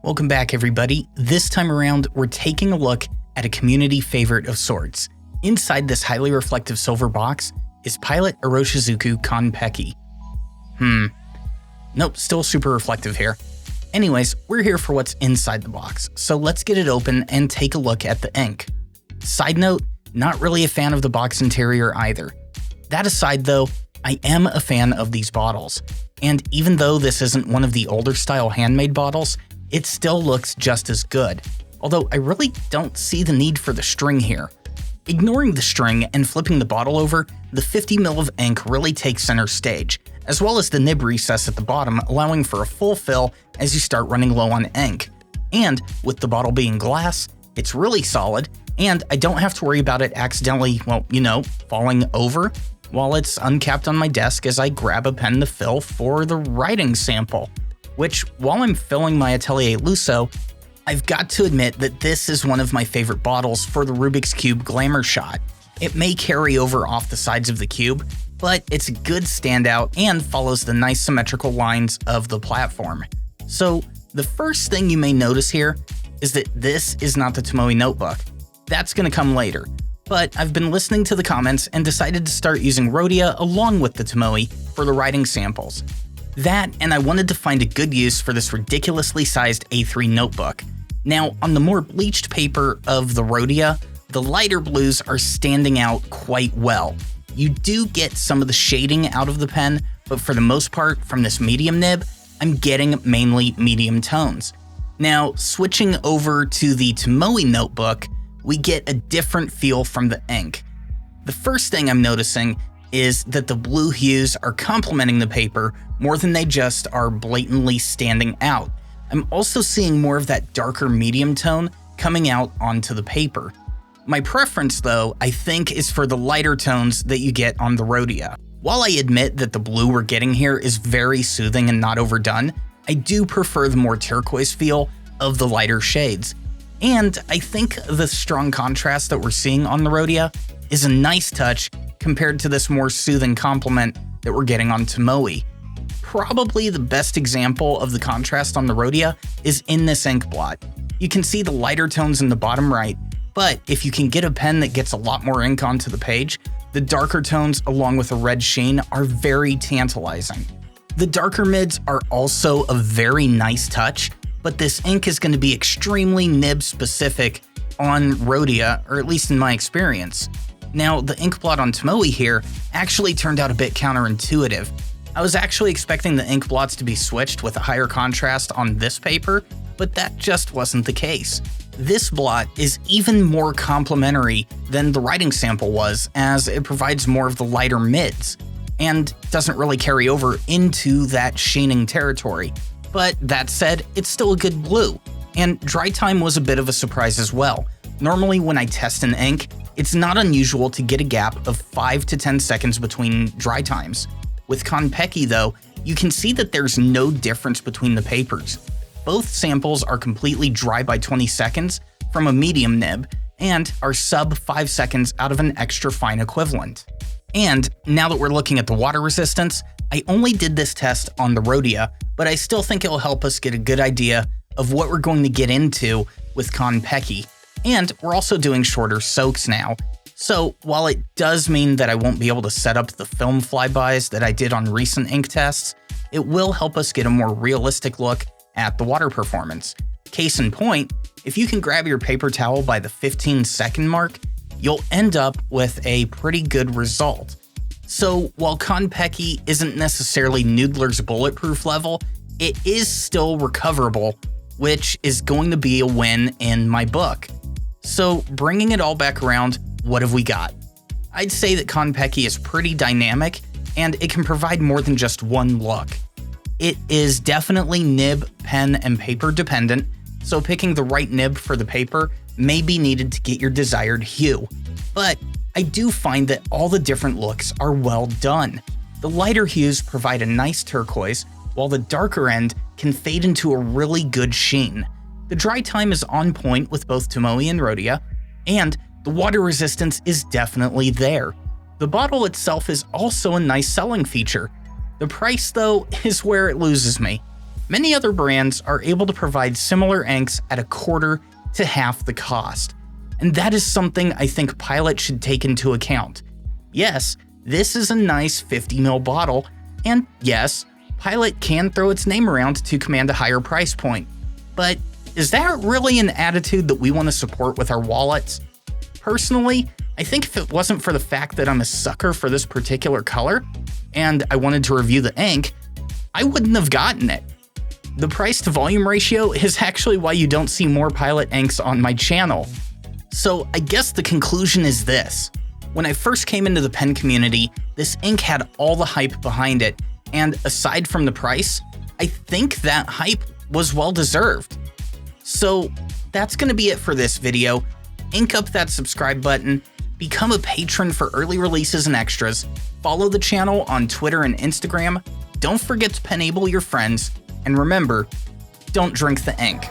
Welcome back, everybody. This time around, we're taking a look at a community favorite of sorts. Inside this highly reflective silver box is pilot Iroshizuku Kon-Peki. Nope, still super reflective here. Anyways, we're here for what's inside the box, so let's get it open and take a look at the ink. Side note, not really a fan of the box interior either. That aside though, I am a fan of these bottles. And even though this isn't one of the older style handmade bottles, it still looks just as good. Although I really don't see the need for the string here. Ignoring the string and flipping the bottle over, the 50 ml of ink really takes center stage, as well as the nib recess at the bottom, allowing for a full fill as you start running low on ink. And with the bottle being glass, it's really solid, and I don't have to worry about it accidentally, falling over while it's uncapped on my desk as I grab a pen to fill for the writing sample. Which, while I'm filling my Atelier Lusso, I've got to admit that this is one of my favorite bottles for the Rubik's Cube Glamour Shot. It may carry over off the sides of the cube, but it's a good standout and follows the nice symmetrical lines of the platform. So the first thing you may notice here is that this is not the Tomoe notebook. That's going to come later, but I've been listening to the comments and decided to start using Rhodia along with the Tomoe for the writing samples. That, and I wanted to find a good use for this ridiculously sized A3 notebook. Now, on the more bleached paper of the Rhodia, the lighter blues are standing out quite well. You do get some of the shading out of the pen, but for the most part, from this medium nib, I'm getting mainly medium tones. Now, switching over to the Tomoe notebook, we get a different feel from the ink. The first thing I'm noticing is that the blue hues are complementing the paper more than they just are blatantly standing out. I'm also seeing more of that darker medium tone coming out onto the paper. My preference though, I think, is for the lighter tones that you get on the Rhodia. While I admit that the blue we're getting here is very soothing and not overdone, I do prefer the more turquoise feel of the lighter shades. And I think the strong contrast that we're seeing on the Rhodia is a nice touch compared to this more soothing complement that we're getting on Tomoe. Probably the best example of the contrast on the Rhodia is in this ink blot. You can see the lighter tones in the bottom right, but if you can get a pen that gets a lot more ink onto the page, the darker tones along with a red sheen are very tantalizing. The darker mids are also a very nice touch, but this ink is going to be extremely nib specific on Rhodia, or at least in my experience. Now, the ink blot on Tomoe here actually turned out a bit counterintuitive. I was actually expecting the ink blots to be switched with a higher contrast on this paper, but that just wasn't the case. This blot is even more complementary than the writing sample was, as it provides more of the lighter mids, and doesn't really carry over into that sheening territory. But that said, it's still a good blue, and dry time was a bit of a surprise as well. Normally when I test an ink, it's not unusual to get a gap of 5 to 10 seconds between dry times. With Kon-Peki though, you can see that there's no difference between the papers. Both samples are completely dry by 20 seconds from a medium nib, and are sub 5 seconds out of an extra fine equivalent. And now that we're looking at the water resistance, I only did this test on the Rhodia, but I still think it'll help us get a good idea of what we're going to get into with Kon-Peki. And we're also doing shorter soaks now. So while it does mean that I won't be able to set up the film flybys that I did on recent ink tests, it will help us get a more realistic look at the water performance. Case in point, if you can grab your paper towel by the 15-second mark, you'll end up with a pretty good result. So while Kon-Peki isn't necessarily Noodler's bulletproof level, it is still recoverable, which is going to be a win in my book. So bringing it all back around, what have we got? I'd say that Kon-Peki is pretty dynamic, and it can provide more than just one look. It is definitely nib, pen, and paper dependent, so picking the right nib for the paper may be needed to get your desired hue. But I do find that all the different looks are well done. The lighter hues provide a nice turquoise, while the darker end can fade into a really good sheen. The dry time is on point with both Tomoe and Rhodia, and the water resistance is definitely there. The bottle itself is also a nice selling feature. The price, though, is where it loses me. Many other brands are able to provide similar inks at 1/4 to half the cost. And that is something I think Pilot should take into account. Yes, this is a nice 50 ml bottle, and yes, Pilot can throw its name around to command a higher price point. But is that really an attitude that we want to support with our wallets? Personally, I think if it wasn't for the fact that I'm a sucker for this particular color, and I wanted to review the ink, I wouldn't have gotten it. The price to volume ratio is actually why you don't see more Pilot inks on my channel. So I guess the conclusion is this. When I first came into the pen community, this ink had all the hype behind it, and aside from the price, I think that hype was well deserved. So that's going to be it for this video. Ink up that subscribe button, become a patron for early releases and extras, follow the channel on Twitter and Instagram, don't forget to penable your friends, and remember, don't drink the ink.